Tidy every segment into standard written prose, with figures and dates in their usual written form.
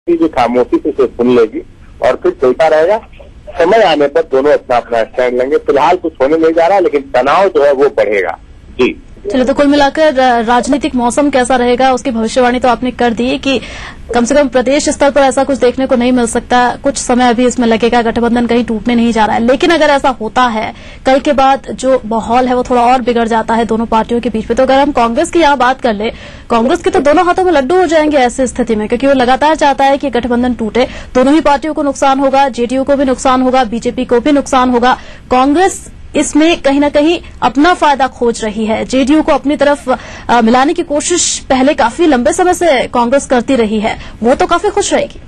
जो खामोशी से सुन लेगी और फिर चलता रहेगा। समय आने पर दोनों अपना अपना स्टैंड लेंगे। फिलहाल कुछ होने नहीं जा रहा, लेकिन तनाव जो है वो बढ़ेगा। जी चलिए, तो कुल मिलाकर राजनीतिक मौसम कैसा रहेगा उसकी भविष्यवाणी तो आपने कर दी कि कम से कम प्रदेश स्तर पर ऐसा कुछ देखने को नहीं मिल सकता। कुछ समय अभी इसमें लगेगा, गठबंधन कहीं टूटने नहीं जा रहा है। लेकिन अगर ऐसा होता है, कल के बाद जो माहौल है वो थोड़ा और बिगड़ जाता है दोनों पार्टियों के बीच में, तो अगर हम कांग्रेस की यहाँ बात कर ले, कांग्रेस के तो दोनों हाथों में लड्डू हो जाएंगे ऐसी स्थिति में, क्योंकि वो लगातार चाहता है कि गठबंधन टूटे। दोनों ही पार्टियों को नुकसान होगा, जेडीयू को भी नुकसान होगा, बीजेपी को भी नुकसान होगा। कांग्रेस इसमें कहीं न कहीं अपना फायदा खोज रही है। जेडीयू को अपनी तरफ मिलाने की कोशिश पहले काफी लंबे समय से कांग्रेस करती रही है, वो तो काफी खुश रहेगी।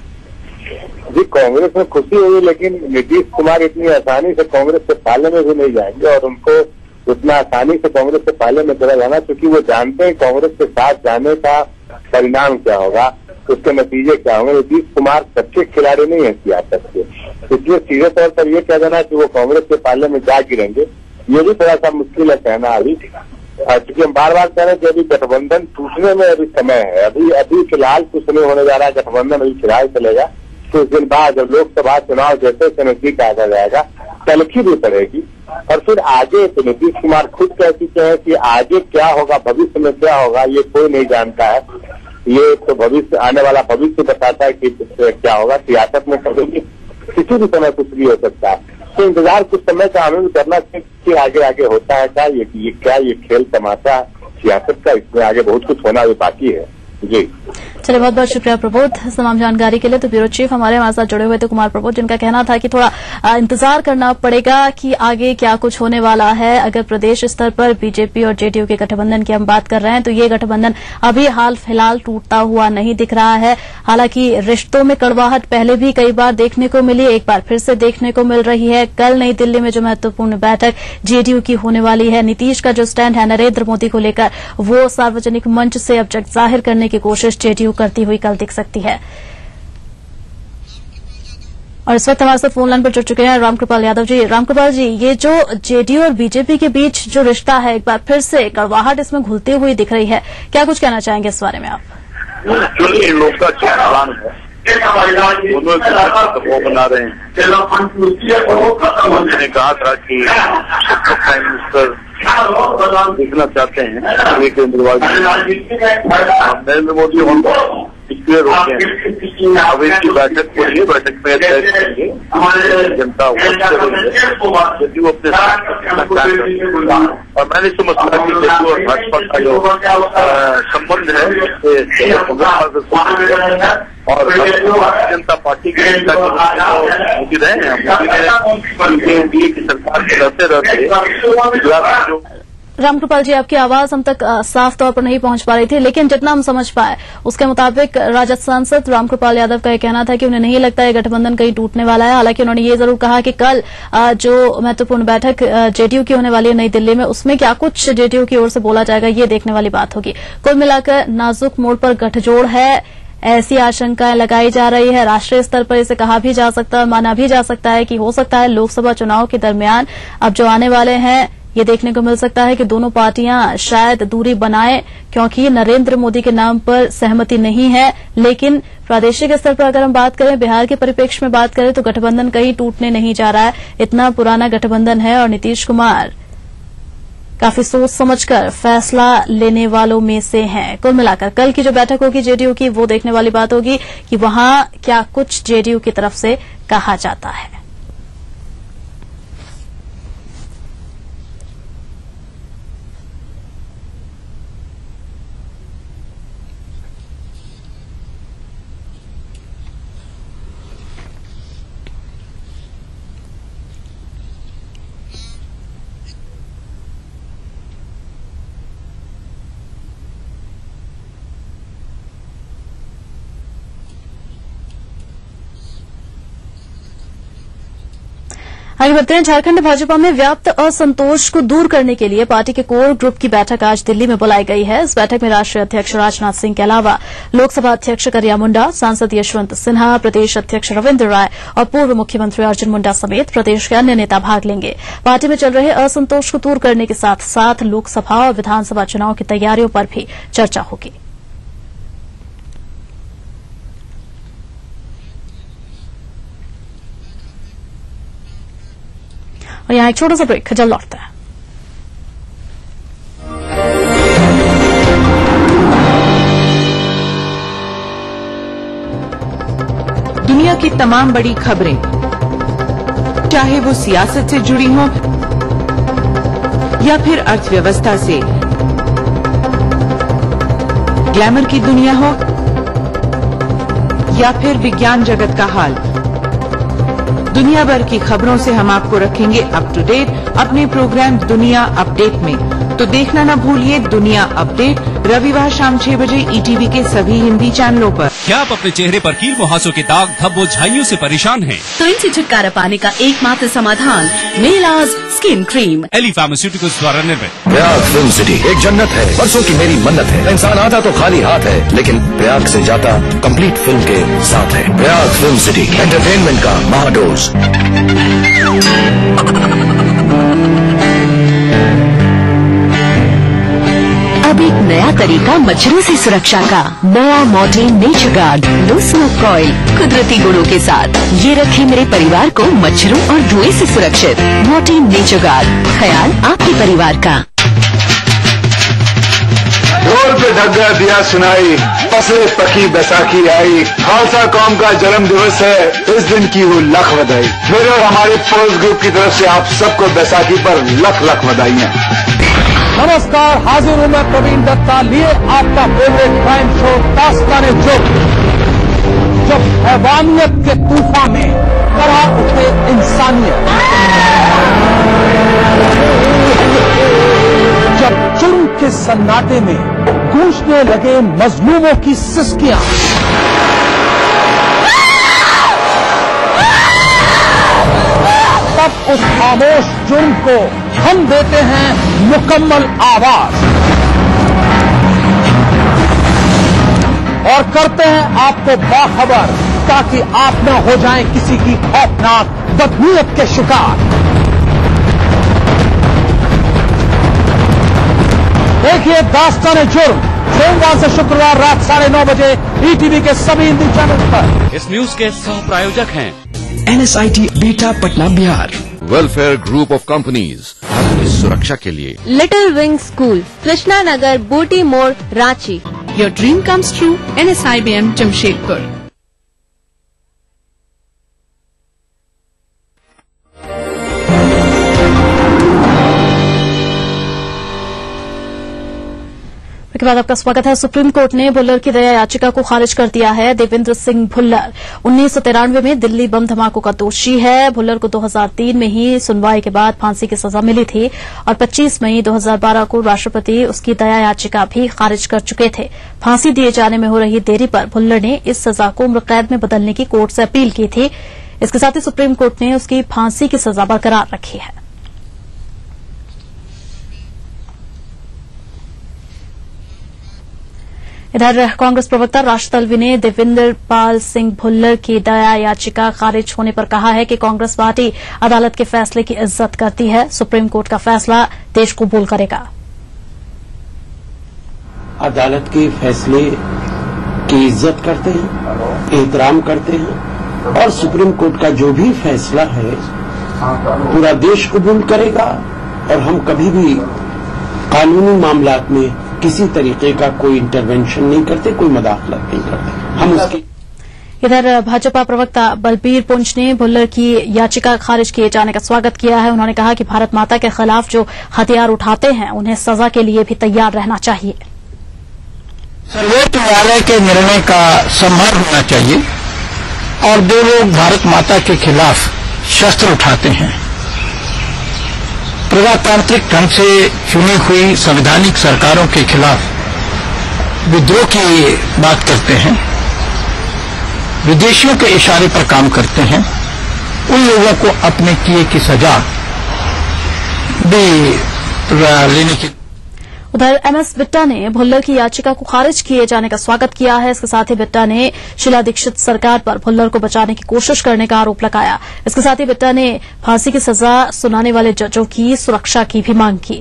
जी, कांग्रेस में खुशी हुई, लेकिन नीतीश कुमार इतनी आसानी से कांग्रेस के पाले में भी नहीं जाएंगे और उनको उतना आसानी से कांग्रेस के पाले में चला जाना, क्योंकि वो जानते हैं कांग्रेस के साथ जाने का परिणाम क्या होगा, उसके नतीजे क्या होंगे। नीतीश कुमार सच्चे खिलाड़ी नहीं है सियासत के, इसलिए सीधे तौर पर यह कह देना कि वो कांग्रेस के पाले में जा गिरेंगे, ये भी थोड़ा सा मुश्किल है कहना अभी। क्योंकि हम बार बार कह रहे हैं कि अभी गठबंधन टूटने में अभी समय है। अभी फिलहाल कुछ नहीं होने जा रहा है, गठबंधन अभी फिलहाल चलेगा। कुछ दिन बाद जब लोकसभा चुनाव जैसे नजदीक आता जाएगा, तलखी भी पड़ेगी और फिर आगे तो नीतीश कुमार खुद कह चुके हैं कि आगे क्या होगा, भविष्य में क्या होगा, ये कोई नहीं जानता है। ये तो भविष्य, आने वाला भविष्य बताता है कि क्या होगा। सियासत में कभी किसी भी समय कुछ भी हो सकता है, तो इंतजार कुछ समय का हमें भी करना चाहिए कि आगे आगे होता है क्या, ये खेल तमाशा सियासत का, इसमें आगे बहुत कुछ होना भी बाकी है। जी चलिए, बहुत बहुत शुक्रिया प्रबोध तमाम जानकारी के लिए। तो ब्यूरो चीफ हमारे साथ जुड़े हुए थे कुमार प्रबोध, जिनका कहना था कि थोड़ा इंतजार करना पड़ेगा कि आगे क्या कुछ होने वाला है। अगर प्रदेश स्तर पर बीजेपी और जेडीयू के गठबंधन की हम बात कर रहे हैं, तो ये गठबंधन अभी हाल फिलहाल टूटता हुआ नहीं दिख रहा है। हालांकि रिश्तों में कड़वाहट पहले भी कई बार देखने को मिली, एक बार फिर से देखने को मिल रही है। कल नई दिल्ली में जो महत्वपूर्ण बैठक जेडीयू की होने वाली है, नीतीश का जो स्टैंड है नरेंद्र मोदी को लेकर, वो सार्वजनिक मंच से ऑब्जेक्ट जाहिर करने की कोशिश जेडीयू करती हुई कल दिख सकती है। और इस वक्त हमारे साथ फोन लाइन पर जुड़ चुके हैं रामकृपाल यादव जी। रामकृपाल जी, ये जो जेडीयू और बीजेपी के बीच जो रिश्ता है, एक बार फिर से कड़वाहट इसमें घुलती हुई दिख रही है, क्या कुछ कहना चाहेंगे इस बारे में आप? इन लोग का चैन है, दोनों दबाव बना रहे हैं। मैंने कहा था कि प्राइम मिनिस्टर देखना चाहते हैं नरेंद्र मोदी क्लियर हो गए हैं। अब इसकी बैठक को लिए बैठक में जनता यदि वो अपने और मैंने समझा कि जदयू और भाजपा का जो संबंध है और भारतीय जनता पार्टी के मोदी रहे हैं, मोदी ने एनडीए की सरकार में रहते जो रामकृपाल जी, आपकी आवाज हम तक साफ तौर पर नहीं पहुंच पा रही थी, लेकिन जितना हम समझ पाए उसके मुताबिक राजद सांसद रामकृपाल यादव का यह कहना था कि उन्हें नहीं लगता है गठबंधन कहीं टूटने वाला है। हालांकि उन्होंने ये जरूर कहा कि कल जो महत्वपूर्ण बैठक जेडीयू की होने वाली है नई दिल्ली में, उसमें क्या कुछ जेडीयू की ओर से बोला जाएगा, ये देखने वाली बात होगी। कुल मिलाकर नाजुक मोड़ पर गठजोड़ है, ऐसी आशंकाएं लगाई जा रही है। राष्ट्रीय स्तर पर इसे कहा भी जा सकता है, माना भी जा सकता है कि हो सकता है लोकसभा चुनाव के दरमियान अब जो आने वाले हैं, ये देखने को मिल सकता है कि दोनों पार्टियां शायद दूरी बनाएं, क्योंकि नरेंद्र मोदी के नाम पर सहमति नहीं है। लेकिन प्रादेशिक स्तर पर अगर हम बात करें, बिहार के परिप्रेक्ष्य में बात करें, तो गठबंधन कहीं टूटने नहीं जा रहा है। इतना पुराना गठबंधन है और नीतीश कुमार काफी सोच समझकर फैसला लेने वालों में से हैं। कुल मिलाकर कल की जो बैठक होगी जेडीयू की, वो देखने वाली बात होगी कि वहां क्या कुछ जेडीयू की तरफ से कहा जाता है। आगे बढ़ते हैं। झारखंड भाजपा में व्याप्त असंतोष को दूर करने के लिए पार्टी के कोर ग्रुप की बैठक आज दिल्ली में बुलाई गई है। इस बैठक में राष्ट्रीय अध्यक्ष राजनाथ सिंह के अलावा लोकसभा अध्यक्ष करिया मुंडा, सांसद यशवंत सिन्हा, प्रदेश अध्यक्ष रविन्द्र राय और पूर्व मुख्यमंत्री अर्जुन मुंडा समेत प्रदेश के अन्य नेता भाग लेंगे। पार्टी में चल रहे असंतोष को दूर करने के साथ साथ लोकसभा और विधानसभा चुनाव की तैयारियों पर भी चर्चा होगी। और यहाँ एक छोटा सा ब्रेक, जल्द लौटता है। दुनिया की तमाम बड़ी खबरें, चाहे वो सियासत से जुड़ी हों या फिर अर्थव्यवस्था से, ग्लैमर की दुनिया हो या फिर विज्ञान जगत का हाल, दुनिया भर की खबरों से हम आपको रखेंगे अप टू डेट अपने प्रोग्राम दुनिया अपडेट में। तो देखना न भूलिए दुनिया अपडेट, रविवार शाम 6 बजे ईटीवी के सभी हिंदी चैनलों पर। क्या आप अपने चेहरे पर कील मुहासों के दाग, धब्बों, झाइयों से परेशान हैं? तो इनसे छुटकारा पाने का एकमात्र समाधान मेलाज स्किन क्रीम, एली फार्मास्यूटिकल्स द्वारा निर्मित। प्रयाग फिल्म सिटी एक जन्नत है, बरसों की मेरी मन्नत है। इंसान आता तो खाली हाथ है, लेकिन प्रयाग से जाता कंप्लीट फिल्म के साथ है। प्रयाग फिल्म सिटी एंटरटेनमेंट का महाडोज। अब एक नया तरीका मच्छरों से सुरक्षा का, नया Mortein nature guard low smoke coil कुदरती गुणों के साथ। ये रखे मेरे परिवार को मच्छरों और धुएं से सुरक्षित। मॉर्टीन नेचर गार्ड, ख्याल आपके परिवार का। ढोल पे ढक गया दिया सुनाई, फसले पकी बैसाखी आई। खालसा कौम का जन्म दिवस है, इस दिन की वो लख बधाई। मेरे और हमारे पोस्ट ग्रुप की तरफ से आप सबको बैसाखी पर लख लख बधाइयाँ। नमस्कार, हाजिर हूं मैं प्रवीण दत्ता, लिए आपका फेवरेट क्राइम शो दास्तान-ए-जुर्म। जब हैवानियत के तूफान में करा उठे इंसानियत, जब जुर्म के सन्नाटे में गूंजने लगे मजलूमों की सिसकियां, तब उस खामोश जुर्म को हम देते हैं मुकम्मल आवाज और करते हैं आपको बाखबर, ताकि आप न हो जाएं किसी की खौफनाक बदनीयत के शिकार। देखिए दास्तान-ए-जुर्म सोमवार से शुक्रवार रात 9:30 बजे ईटीवी के सभी हिंदी चैनल पर। इस न्यूज के सह प्रायोजक हैं NSIT beta Patna Bihar, welfare group of companies, आपकी सुरक्षा के लिए। Little wing school, Krishna Nagar, बूटी मोड़, Ranchi. Your dream comes true, NSIBM Jamshedpur. के बाद आपका स्वागत है। सुप्रीम कोर्ट ने भुल्लर की दया याचिका को खारिज कर दिया है। देवेंद्र सिंह भुल्लर 1993 में दिल्ली बम धमाकों का दोषी है। भुल्लर को 2003 में ही सुनवाई के बाद फांसी की सजा मिली थी और 25 मई 2012 को राष्ट्रपति उसकी दया याचिका भी खारिज कर चुके थे। फांसी दिए जाने में हो रही देरी पर भुल्लर ने इस सजा को उम्रकैद में बदलने की कोर्ट से अपील की थी। इसके साथ ही सुप्रीम कोर्ट ने उसकी फांसी की सजा बरकरार रखी है। इधर कांग्रेस प्रवक्ता राशिद अल्वी ने देवेंद्र पाल सिंह भुल्लर की दया याचिका खारिज होने पर कहा है कि कांग्रेस पार्टी अदालत के फैसले की इज्जत करती है। सुप्रीम कोर्ट का फैसला देश कबूल करेगा। अदालत के फैसले की इज्जत करते हैं, एहतराम करते हैं और सुप्रीम कोर्ट का जो भी फैसला है पूरा देश कबूल करेगा और हम कभी भी कानूनी मामलात में किसी तरीके का कोई इंटरवेंशन नहीं करते, कोई मदाखलत नहीं करते हम उसकी। इधर भाजपा प्रवक्ता बलबीर पुंछ ने भुल्लर की याचिका खारिज किए जाने का स्वागत किया है। उन्होंने कहा कि भारत माता के खिलाफ जो हथियार उठाते हैं उन्हें सजा के लिए भी तैयार रहना चाहिए। सर्वोच्च न्यायालय के निर्णय का सम्मान होना चाहिए और जो लोग भारत माता के खिलाफ शस्त्र उठाते हैं, प्रजातांत्रिक ढंग से चुनी हुई संवैधानिक सरकारों के खिलाफ विद्रोह की बात करते हैं, विदेशियों के इशारे पर काम करते हैं, उन लोगों को अपने किए की सजा भी लेने की। उधर एमएस बिट्टा ने भुल्लर की याचिका को खारिज किए जाने का स्वागत किया है। इसके साथ ही बिट्टा ने शीला दीक्षित सरकार पर भुल्लर को बचाने की कोशिश करने का आरोप लगाया। इसके साथ ही बिट्टा ने फांसी की सजा सुनाने वाले जजों की सुरक्षा की भी मांग की।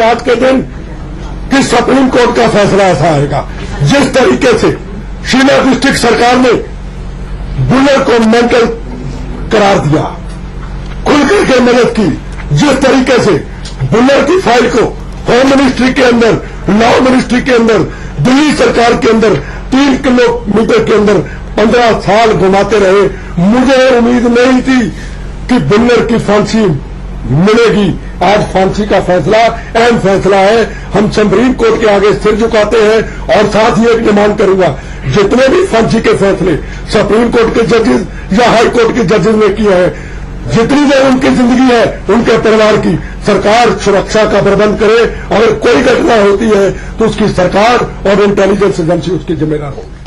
आज के दिन कि सुप्रीम कोर्ट का फैसला ऐसा आएगा, जिस तरीके से शीला डिस्ट्रिक्ट सरकार ने भुल्लर को मेंटल करार दिया, खुले खुल करके मदद की। जिस तरीके से बुल्लर की फाइल को होम मिनिस्ट्री के अंदर, लॉ मिनिस्ट्री के अंदर, दिल्ली सरकार के अंदर 3 किलोमीटर के अंदर 15 साल घुमाते रहे, मुझे उम्मीद नहीं थी कि बुल्लर की फांसी मिलेगी। आज फांसी का फैसला अहम फैसला है। हम सुप्रीम कोर्ट के आगे सिर झुकाते हैं और साथ ही एक डिमांड करूंगा, जितने भी फांसी के फैसले सुप्रीम कोर्ट के जजेस या हाई कोर्ट के जजेस ने किए हैं, जितनी देर उनकी जिंदगी है उनके परिवार की, सरकार सुरक्षा का प्रबंध करे। अगर कोई घटना होती है तो उसकी सरकार और इंटेलिजेंस एजेंसी उसकी जिम्मेदार होगी।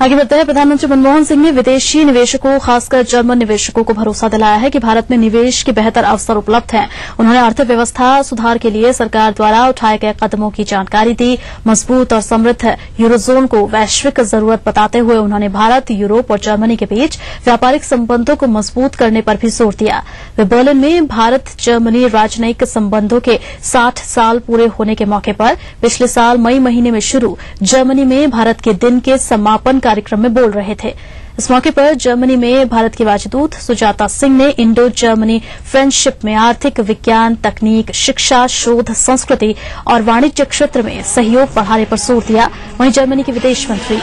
आगे बढ़ते हैं। प्रधानमंत्री मनमोहन सिंह ने विदेशी निवेशकों, खासकर जर्मन निवेशकों को भरोसा दिलाया है कि भारत में निवेश के बेहतर अवसर उपलब्ध हैं। उन्होंने अर्थव्यवस्था सुधार के लिए सरकार द्वारा उठाए गए कदमों की जानकारी दी। मजबूत और समृद्ध यूरोजोन को वैश्विक जरूरत बताते हुए उन्होंने भारत, यूरोप और जर्मनी के बीच व्यापारिक संबंधों को मजबूत करने पर भी जोर दिया। वे बर्लिन में भारत जर्मनी राजनयिक संबंधों के 60 साल पूरे होने के मौके पर पिछले साल मई महीने में शुरू जर्मनी में भारत के दिन के समापन कार्यक्रम में बोल रहे थे। इस मौके पर जर्मनी में भारत की राजदूत सुजाता सिंह ने इंडो जर्मनी फ्रेंडशिप में आर्थिक, विज्ञान, तकनीक, शिक्षा, शोध, संस्कृति और वाणिज्य क्षेत्र में सहयोग बढ़ाने पर जोर दिया। वहीं जर्मनी के विदेश मंत्री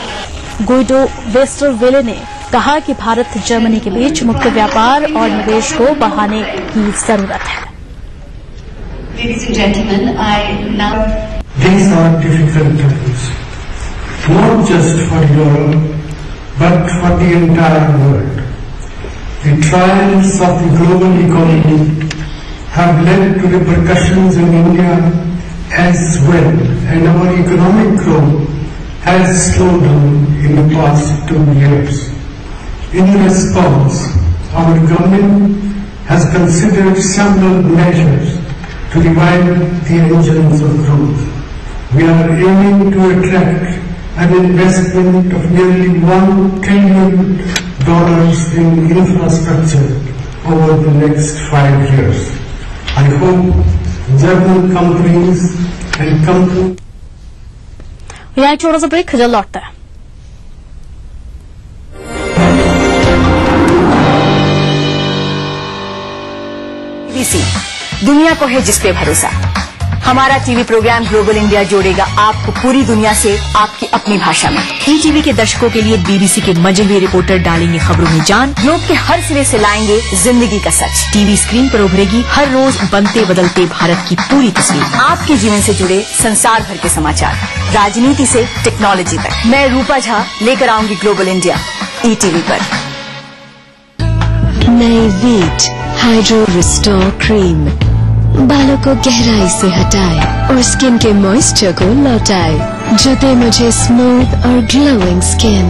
गुइडो वेस्टरवेले ने कहा कि भारत जर्मनी के बीच मुक्त व्यापार और निवेश को बढ़ाने की जरूरत है। Not just for Europe, but for the entire world. The trials of the global economy have led to repercussions in India as well, and our economic growth has slowed down in the past 2 years. In response, our government has considered several measures to revive the engines of growth. We are aiming to attract an investment of nearly $1 trillion in infrastructure over the next 5 years. I hope German companies and companies. यहाँ एक छोटा सा break, जल्द लौटता है। दुनिया को है जिस पे भरोसा। हमारा टीवी प्रोग्राम ग्लोबल इंडिया जोड़ेगा आपको पूरी दुनिया से आपकी अपनी भाषा में। ईटीवी के दर्शकों के लिए बीबीसी के मजे हुए रिपोर्टर डालेंगे खबरों में जान। ग्लोब के हर सिरे से लाएंगे जिंदगी का सच। टीवी स्क्रीन पर उभरेगी हर रोज बनते बदलते भारत की पूरी तस्वीर। आपके जीवन से जुड़े संसार भर के समाचार, राजनीति से टेक्नोलॉजी तक। मैं रूपा झा लेकर आऊंगी ग्लोबल इंडिया ईटीवी पर। नई वीट हाइड्रो रिस्टोर क्रीम बालों को गहराई से हटाए और स्किन के मॉइस्चर को लौटाए, जो दे मुझे स्मूथ और ग्लोइंग स्किन।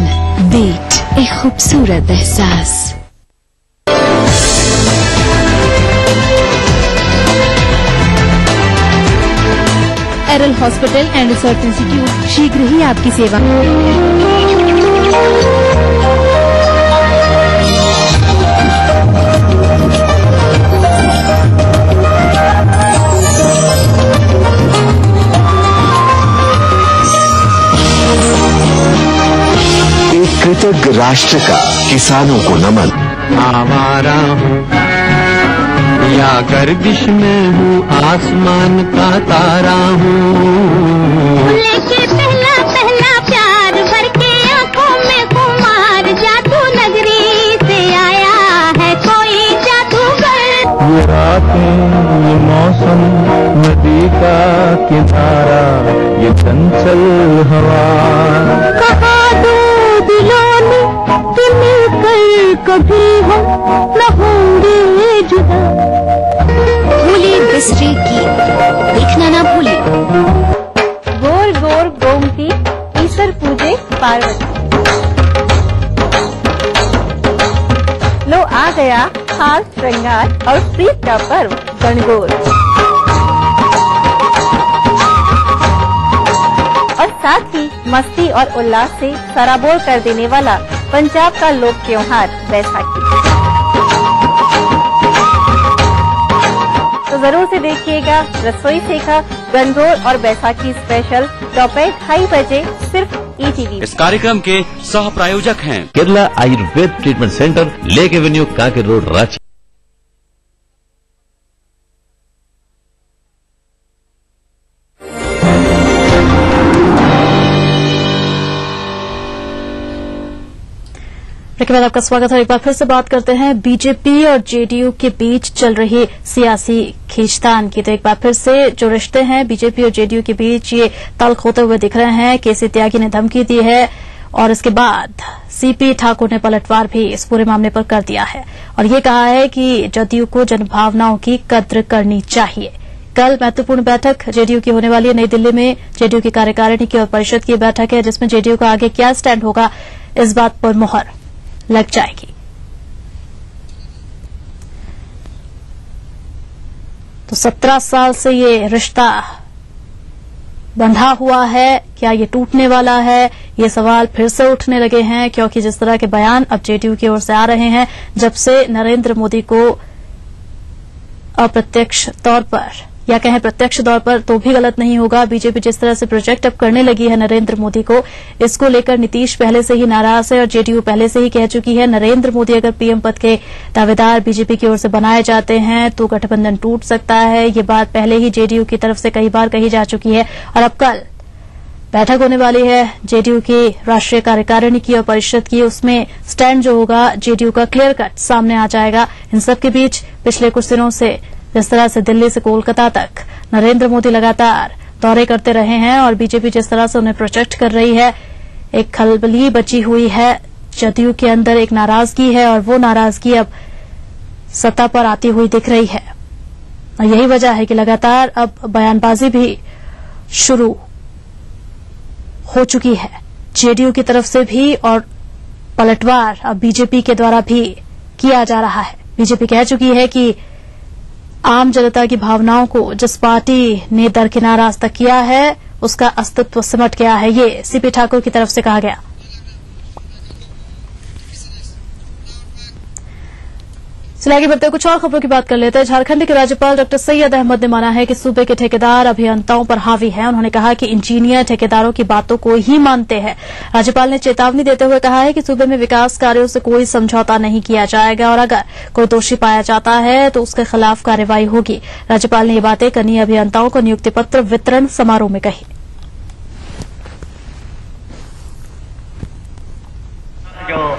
वीट, एक खूबसूरत एहसास। एरल हॉस्पिटल एंड रिसर्च इंस्टीट्यूट शीघ्र ही आपकी सेवा। कृतज्ञ राष्ट्र का किसानों को नमन। आवारा हूँ या गर्दिश में हूँ, आसमान का तारा हूँ। लेके पहला पहला प्यार भर के आंखों में खुमार, जादू नगरी से आया है कोई जादूगर। ये रातें, ये मौसम, नदी का किनारा, ये चंचल हवा। कहा दो दिलों ने कि मिलकर कभी हम न होंगे जुदा। भूले बिसरे की देखना ना भूले। गोर गोर गोमती ईश्वर पूजे पार्वती। लो आ गया खास श्रृंगार और प्रीत का पर्व गणगौर। और साथ ही मस्ती और उल्लास से सराबोर कर देने वाला पंजाब का लोक त्योहार बैसाखी। तो जरूर से देखिएगा रसोई सेखा गणगौर और बैसाखी स्पेशल दोपहर 2:30 बजे सिर्फ ईटीवी। इस कार्यक्रम के सह प्रायोजक हैं Kerala Ayurveda treatment centre, lake avenue, Kanker road, Ranchi. Break के बाद आपका स्वागत है। एक बार फिर से बात करते हैं बीजेपी और जेडीयू के बीच चल रही सियासी खींचतान की। तो एक बार फिर से जो रिश्ते हैं बीजेपी और जेडीयू के बीच ये तल्ख होते हुए दिख रहे हैं। केसी त्यागी ने धमकी दी है और इसके बाद सीपी ठाकुर ने पलटवार भी इस पूरे मामले पर कर दिया है और ये कहा है कि जदयू को जनभावनाओं की कद्र करनी चाहिए। कल महत्वपूर्ण बैठक जेडीयू की होने वाली है नई दिल्ली में। जेडीयू की कार्यकारिणी की और परिषद की बैठक है जिसमें जेडीयू का आगे क्या स्टैंड होगा इस बात पर मुहर लग जाएगी। तो 17 साल से ये रिश्ता बंधा हुआ है, क्या ये टूटने वाला है, ये सवाल फिर से उठने लगे हैं क्योंकि जिस तरह के बयान अब जेडीयू की ओर से आ रहे हैं जब से नरेंद्र मोदी को अप्रत्यक्ष तौर पर या कहें प्रत्यक्ष तौर पर तो भी गलत नहीं होगा, बीजेपी जिस तरह से प्रोजेक्ट अब करने लगी है नरेंद्र मोदी को, इसको लेकर नीतीश पहले से ही नाराज है और जेडीयू पहले से ही कह चुकी है नरेंद्र मोदी अगर पीएम पद के दावेदार बीजेपी की ओर से बनाए जाते हैं तो गठबंधन टूट सकता है। ये बात पहले ही जेडीयू की तरफ से कई बार कही जा चुकी है और अब कल बैठक होने वाली है जेडीयू की राष्ट्रीय कार्यकारिणी की और परिषद की। उसमें स्टैंड जो होगा जेडीयू का क्लियर कट सामने आ जाएगा। इन सबके बीच पिछले कुछ दिनों से जिस तरह से दिल्ली से कोलकाता तक नरेंद्र मोदी लगातार दौरे करते रहे हैं और बीजेपी जिस तरह से उन्हें प्रोटेक्ट कर रही है, एक खलबली बची हुई है जदयू के अंदर, एक नाराजगी है और वो नाराजगी अब सत्ता पर आती हुई दिख रही है और यही वजह है कि लगातार अब बयानबाजी भी शुरू हो चुकी है जेडीयू की तरफ से भी और पलटवार अब बीजेपी के द्वारा भी किया जा रहा है। बीजेपी कह चुकी है कि आम जनता की भावनाओं को जिस पार्टी ने दरकिनार आज तक किया है उसका अस्तित्व सिमट गया है, ये सीपी ठाकुर की तरफ से कहा गया। चलिए आगे बढ़ते कुछ और खबरों की बात कर लेते हैं। झारखंड के राज्यपाल डॉ सैयद अहमद ने माना है कि सूबे के ठेकेदार अभियंताओं पर हावी हैं। उन्होंने कहा कि इंजीनियर ठेकेदारों की बातों को ही मानते हैं। राज्यपाल ने चेतावनी देते हुए कहा है कि सूबे में विकास कार्यों से कोई समझौता नहीं किया जाएगा और अगर कोई दोषी पाया जाता है तो उसके खिलाफ कार्रवाई होगी। राज्यपाल ने ये बातें कनीय अभियंताओं को नियुक्ति पत्र वितरण समारोह में कही। जो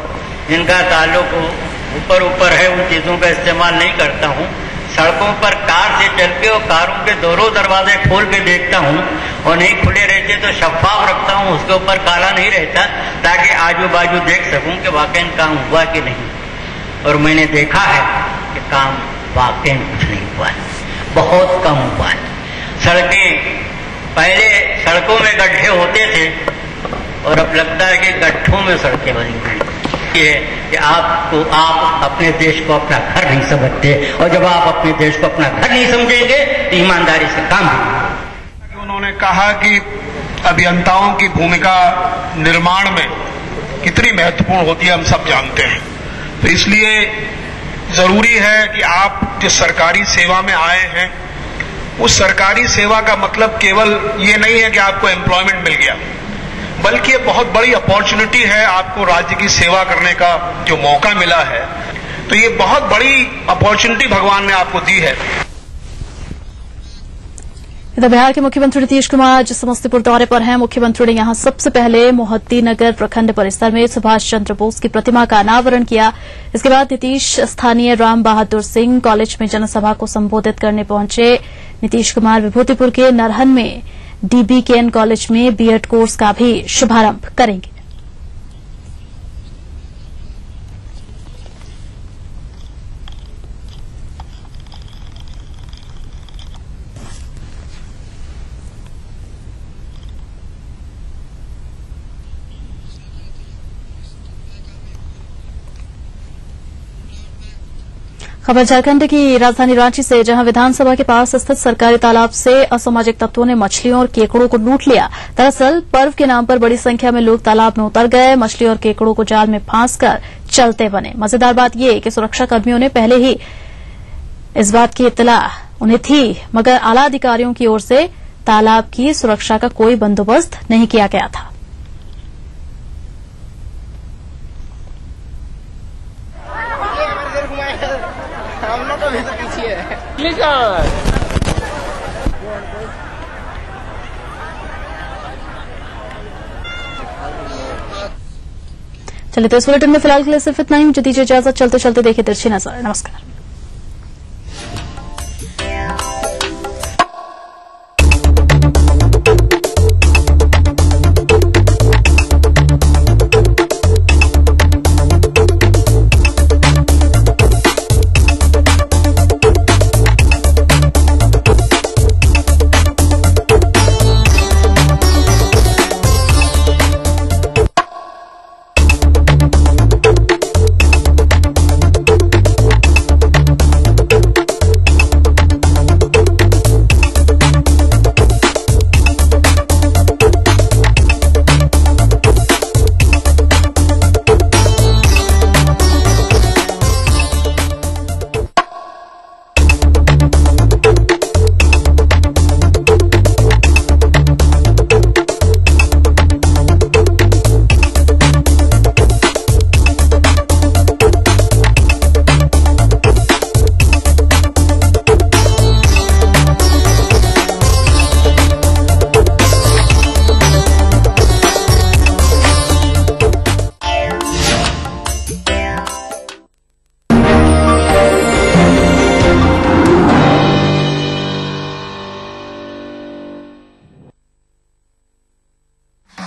जिनका ताल्लुक ऊपर है उन चीजों का इस्तेमाल नहीं करता हूँ। सड़कों पर कार से चल के और कारों के दोनों दरवाजे खोल के देखता हूँ और नहीं खुले रहते तो शफाफ रखता हूँ, उसके ऊपर काला नहीं रहता ताकि आजू बाजू देख सकूं कि वाकई काम हुआ कि नहीं। और मैंने देखा है कि काम वाकई कुछ नहीं हुआ है, बहुत कम हुआ है। सड़कें पहले सड़कों में गड्ढे होते थे और अब लगता है कि गड्ढों में सड़कें बनी हुई है कि आप अपने देश को अपना घर नहीं समझते और जब आप अपने देश को अपना घर नहीं समझेंगे तो ईमानदारी से काम नहीं। उन्होंने कहा कि अभियंताओं की भूमिका निर्माण में कितनी महत्वपूर्ण होती है हम सब जानते हैं, तो इसलिए जरूरी है कि आप जिस सरकारी सेवा में आए हैं उस सरकारी सेवा का मतलब केवल ये नहीं है कि आपको एम्प्लॉयमेंट मिल गया, बल्कि ये बहुत बड़ी अपॉर्चुनिटी है आपको राज्य की सेवा करने का जो मौका मिला है, तो ये बहुत बड़ी अपॉर्चुनिटी भगवान ने आपको दी है। इधर बिहार के मुख्यमंत्री नीतीश कुमार आज समस्तीपुर दौरे पर हैं। मुख्यमंत्री ने यहां सबसे पहले मोहद्दी नगर प्रखंड परिसर में सुभाष चंद्र बोस की प्रतिमा का अनावरण किया। इसके बाद नीतीश स्थानीय राम बहादुर सिंह कॉलेज में जनसभा को संबोधित करने पहुंचे। नीतीश कुमार विभूतिपुर के नरहन में डीबीकेएन कॉलेज में बीएड कोर्स का भी शुभारंभ करेंगे। खबर झारखंड की राजधानी रांची से, जहां विधानसभा के पास स्थित सरकारी तालाब से असामाजिक तत्वों ने मछलियों और केकड़ों को लूट लिया। दरअसल पर्व के नाम पर बड़ी संख्या में लोग तालाब में उतर गए, मछली और केकड़ों को जाल में फांसकर चलते बने। मजेदार बात यह कि सुरक्षा कर्मियों ने पहले ही इस बात की इत्तला उन्हें थी, मगर आला अधिकारियों की ओर से तालाब की सुरक्षा का कोई बंदोबस्त नहीं किया गया था। चलिए तो इस बुलेटिन में फिलहाल के लिए सिर्फ इतना ही। मुझे दीजिए इजाजत, चलते चलते देखिए तिरछी नजर। नमस्कार।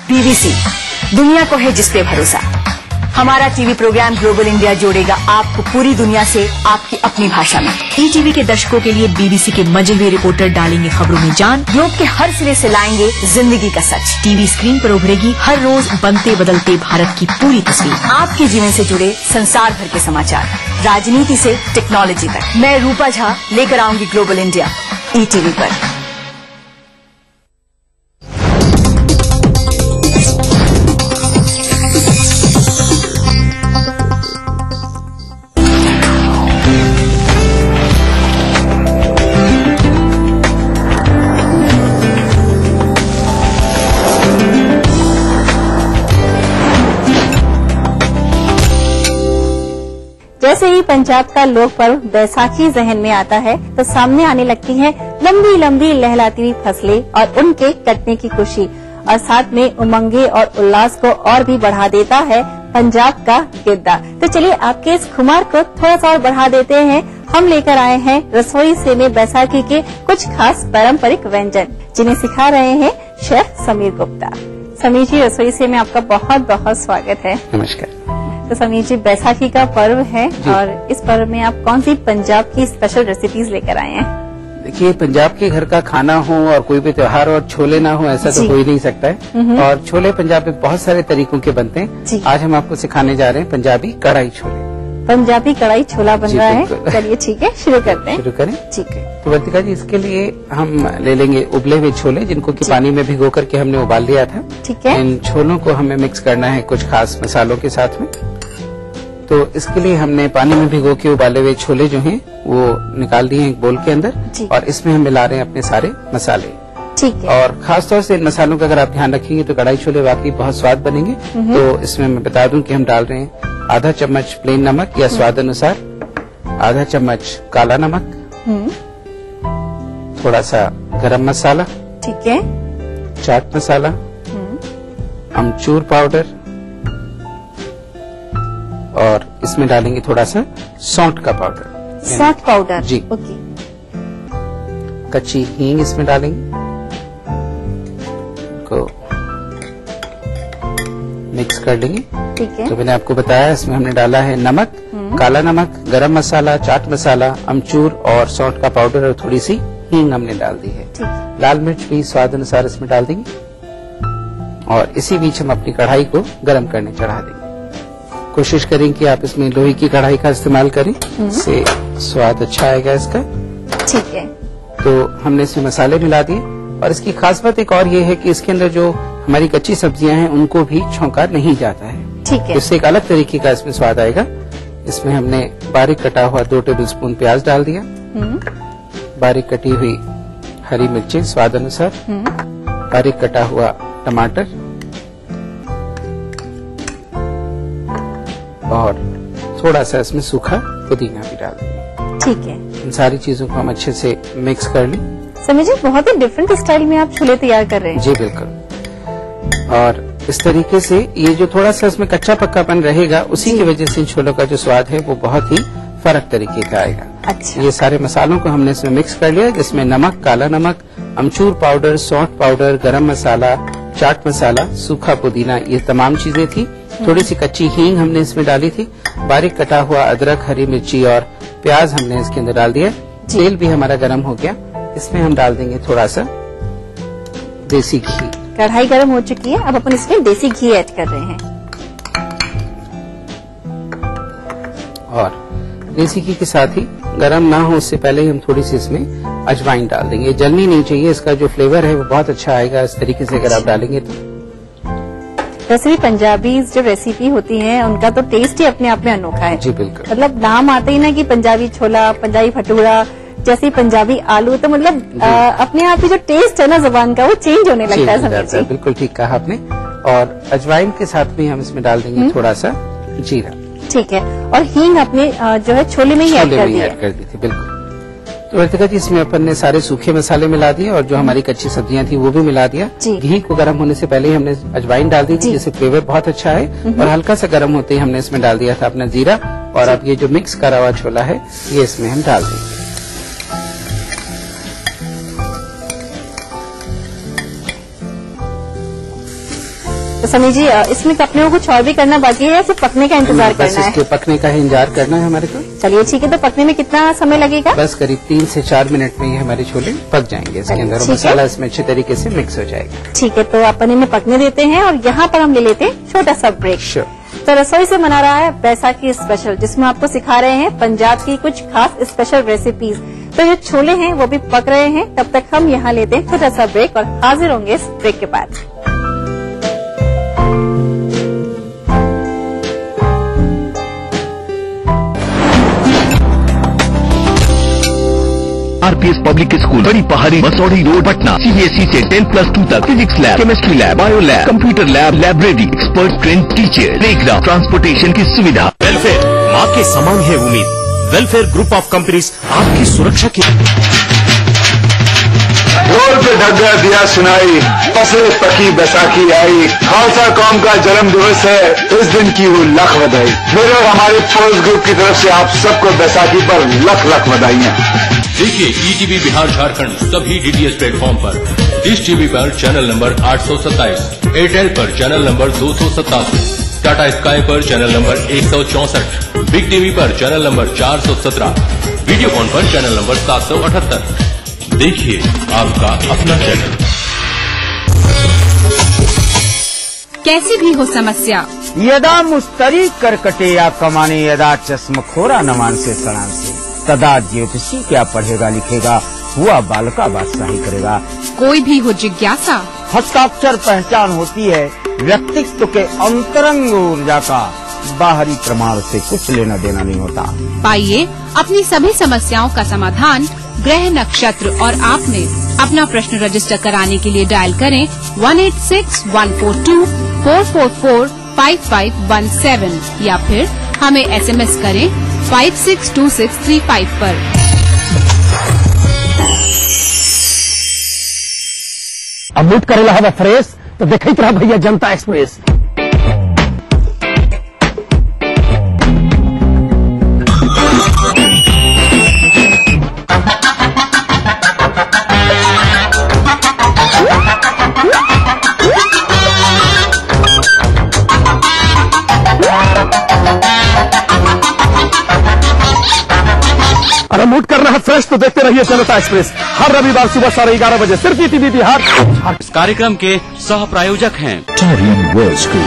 बीबीसी, दुनिया को है जिस पे भरोसा। हमारा टीवी प्रोग्राम ग्लोबल इंडिया जोड़ेगा आपको पूरी दुनिया से आपकी अपनी भाषा में। ईटीवी के दर्शकों के लिए बीबीसी के मजे हुए रिपोर्टर डालेंगे खबरों में जान। ग्लोब के हर सिरे से लाएंगे जिंदगी का सच। टीवी स्क्रीन पर उभरेगी हर रोज बनते बदलते भारत की पूरी तस्वीर। आपके जीवन से जुड़े संसार भर के समाचार, राजनीति से टेक्नोलॉजी तक। मैं रूपा झा लेकर आऊंगी ग्लोबल इंडिया ईटीवी पर। जैसे ही पंजाब का लोक पर्व बैसाखी जहन में आता है तो सामने आने लगती हैं लंबी लंबी लहलाती हुई फसलें और उनके कटने की खुशी, और साथ में उमंगे और उल्लास को और भी बढ़ा देता है पंजाब का गिद्दा। तो चलिए आपके इस खुमार को थोड़ा सा और बढ़ा देते हैं। हम लेकर आए हैं रसोई से में बैसाखी के कुछ खास पारंपरिक व्यंजन, जिन्हें सिखा रहे हैं शेफ समीर गुप्ता। समीर जी, रसोई से में आपका बहुत बहुत स्वागत है। नमस्कार। तो समीर जी, बैसाखी का पर्व है और इस पर्व में आप कौन सी पंजाब की स्पेशल रेसिपीज लेकर आए हैं? देखिए, पंजाब के घर का खाना हो और कोई भी त्योहार और छोले ना हो, ऐसा तो हो ही नहीं सकता है। और छोले पंजाब में बहुत सारे तरीकों के बनते हैं। आज हम आपको सिखाने जा रहे हैं पंजाबी कढ़ाई छोले। पंजाबी कढ़ाई छोला बन रहा है। चलिए ठीक है, शुरू करते हैं। शुरू करें। ठीक है। तो वर्तिका जी, इसके लिए हम ले लेंगे उबले हुए छोले, जिनको कि पानी में भिगो करके हमने उबाल लिया था। ठीक है। इन छोलों को हमें मिक्स करना है कुछ खास मसालों के साथ में। तो इसके लिए हमने पानी में भिगो के उबाले हुए छोले जो हैं वो निकाल दिए हैं एक बोल के अंदर, और इसमें हम मिला रहे हैं अपने सारे मसाले। ठीक है। और खासतौर से इन मसालों का अगर आप ध्यान रखेंगे तो कढ़ाई छोले वाकई बहुत स्वाद बनेंगे। तो इसमें मैं बता दूं कि हम डाल रहे हैं आधा चम्मच प्लेन नमक या स्वाद अनुसार, आधा चम्मच काला नमक, थोड़ा सा गरम मसाला, ठीक है, चाट मसाला, अमचूर पाउडर, और इसमें डालेंगे थोड़ा सा सौंठ का पाउडर। सौंठ पाउडर जी। ओके। कच्ची हींग इसमें डालेंगे, को मिक्स कर लेंगे। ठीक है। तो मैंने आपको बताया इसमें हमने डाला है नमक, काला नमक, गरम मसाला, चाट मसाला, अमचूर और सौंठ का पाउडर, और थोड़ी सी हींग हमने डाल दी है। लाल मिर्च भी स्वाद अनुसार इसमें डाल देंगे, और इसी बीच हम अपनी कढ़ाई को गर्म करने चढ़ा देंगे। कोशिश करें कि आप इसमें लोहे की कढ़ाई का इस्तेमाल करें, इससे स्वाद अच्छा आएगा इसका। ठीक है। तो हमने इसमें मसाले मिला दिए, और इसकी खास बात एक और ये है कि इसके अंदर जो हमारी कच्ची सब्जियां हैं उनको भी छौंका नहीं जाता है। ठीक है। इससे एक अलग तरीके का इसमें स्वाद आएगा। इसमें हमने बारीक कटा हुआ 2 टेबलस्पून प्याज डाल दिया, बारीक कटी हुई हरी मिर्चें स्वाद अनुसार, बारीक कटा हुआ टमाटर, और थोड़ा सा इसमें सूखा पुदीना भी डाल देंगे। ठीक है। इन सारी चीजों को हम अच्छे से मिक्स कर लें। समझिए, बहुत ही डिफरेंट स्टाइल में आप छोले तैयार कर रहे हैं। जी बिल्कुल। और इस तरीके से ये जो थोड़ा सा इसमें कच्चा पक्कापन रहेगा, उसी की वजह से इन छोलों का जो स्वाद है वो बहुत ही फर्क तरीके का आएगा। अच्छा। ये सारे मसालों को हमने इसमें मिक्स कर लिया, जिसमें नमक, काला नमक, अमचूर पाउडर, सौंठ पाउडर, गरम मसाला, चाट मसाला, सूखा पुदीना, ये तमाम चीजें थी। थोड़ी सी कच्ची हींग हमने इसमें डाली थी, बारीक कटा हुआ अदरक, हरी मिर्ची और प्याज हमने इसके अंदर डाल दिया। तेल भी हमारा गर्म हो गया, इसमें हम डाल देंगे थोड़ा सा देसी घी। कढ़ाई गर्म हो चुकी है, अब अपन इसमें देसी घी ऐड कर रहे हैं। और देसी घी के साथ ही गरम ना हो उससे पहले ही हम थोड़ी सी इसमें अजवाइन डाल देंगे। जलनी नहीं चाहिए, इसका जो फ्लेवर है वो बहुत अच्छा आएगा इस तरीके से अगर आप डालेंगे तो। वैसे भी पंजाबी जो रेसिपी होती है उनका तो टेस्ट ही अपने आप में अनोखा है। जी बिल्कुल। मतलब नाम आते ही ना कि पंजाबी छोला, पंजाबी भटूरा, जैसे पंजाबी आलू, तो मतलब अपने आप ही जो टेस्ट है ना जुबान का वो चेंज होने लगता है समझिए। बिल्कुल ठीक कहा आपने। और अजवाइन के साथ भी हम इसमें डाल देंगे थोड़ा सा जीरा। ठीक है। और हींग अपने जो है छोले में ही ऐड कर दी थी। बिल्कुल। तो वर्तिका जी, इसमें अपन ने सारे सूखे मसाले मिला दिए और जो हमारी कच्ची सब्जियां थी वो भी मिला दिया। घी को गर्म होने से पहले ही हमने अजवाइन डाल दी थी, जिससे फ्लेवर बहुत अच्छा है। और हल्का सा गर्म होते ही हमने इसमें डाल दिया था अपना जीरा। और अब ये जो मिक्स करा हुआ छोला है ये इसमें हम डाल देंगे। तो समी जी, इसमें अपने को कुछ और भी करना बाकी है या सिर्फ पकने का इंतजार करना है? इसके पकने का ही इंतजार करना है हमारे को। चलिए ठीक है। तो पकने में कितना समय लगेगा? बस करीब 3 से 4 मिनट में ये हमारे छोले पक जाएंगे। इसके अंदर मसाला इसमें अच्छे तरीके से मिक्स हो जाएगा। ठीक है। तो अपन इन्हें पकने देते हैं और यहाँ पर हम ले लेते हैं छोटा सा ब्रेक। तो रसोई से मना रहा है बैसाखी स्पेशल, जिसमें आपको सिखा रहे हैं पंजाब की कुछ खास स्पेशल रेसिपीज। तो जो छोले हैं वो भी पक रहे हैं, तब तक हम यहाँ लेते हैं छोटा सा ब्रेक और हाजिर होंगे इस ब्रेक के बाद। आरपीएस पब्लिक स्कूल, बड़ी पहाड़ी, मसौड़ी रोड, पटना। सीबीएसई से 10+2 तक physics lab, chemistry lab, bio lab, computer lab, library, expert train teacher, playground, transportation की सुविधा। वेलफेयर माँ के समान है उम्मीद। वेलफेयर ग्रुप ऑफ कंपनीज आपकी सुरक्षा की। ढोल पे ढग्गा दिया सुनाई, फसलें पकी बैसाखी आई, खालसा कौम का जन्म दिवस है, इस दिन की हो लख बधाई। मेरे और हमारे फोर्स ग्रुप की तरफ से आप सबको बैसाखी पर लख लख बधाइयाँ। देखिए ईटीवी बिहार झारखंड सभी डीटीएच प्लेटफॉर्म पर। डिश टीवी पर चैनल नंबर 827, एयरटेल पर चैनल नंबर 287, टाटा स्काई पर चैनल नंबर 164, बिग टीवी पर चैनल नंबर 417, वीडियोकॉन पर चैनल नंबर 778। देखिए आपका अपना चैनल। कैसी भी हो समस्या, यदा मुस्तरी करकटे या कमाने, यदा चश्मखोरा नमान से सलाम से, तदा ज्योतिषी क्या पढ़ेगा लिखेगा, हुआ बालका बादशाही करेगा। कोई भी हो जिज्ञासा, हस्ताक्षर पहचान होती है व्यक्तित्व के अंतरंग ऊर्जा का, बाहरी प्रमाण से कुछ लेना देना नहीं होता। पाइए अपनी सभी समस्याओं का समाधान ग्रह, नक्षत्र और आप में। अपना प्रश्न रजिस्टर कराने के लिए डायल करें 186142444517 या फिर हमें एसएमएस करें 562635 पर। अब लूट करेला हवा फ्रेश तो देखते रहा भैया जनता एक्सप्रेस। अरे मूड करना है फ्रेश तो देखते रहिए जनता एक्सप्रेस हर रविवार सुबह 11:30 बजे सिर्फ ईटीवी बिहार। इस कार्यक्रम के सह प्रायोजक हैं टोरियन वर्ल्ड स्कूल,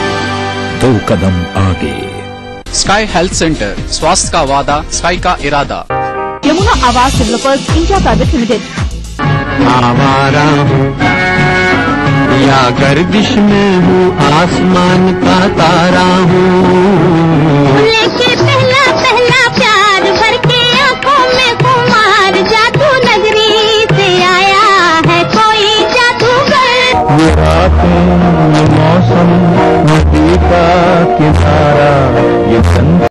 2 कदम आगे। स्काई हेल्थ सेंटर, स्वास्थ्य का वादा, स्काई का इरादा। यमुना आवास डेवलपर्स इंडिया प्राइवेट लिमिटेड। आवारा हूँ या गर्दिश में हूँ, आसमान का तारा हूँ, लेके पहला पहला प्यार भर के आंखों में कुमार, जादू नगरी से आया है कोई जादूगर। ये रातें, ये मौसम, ये का किनारा, ये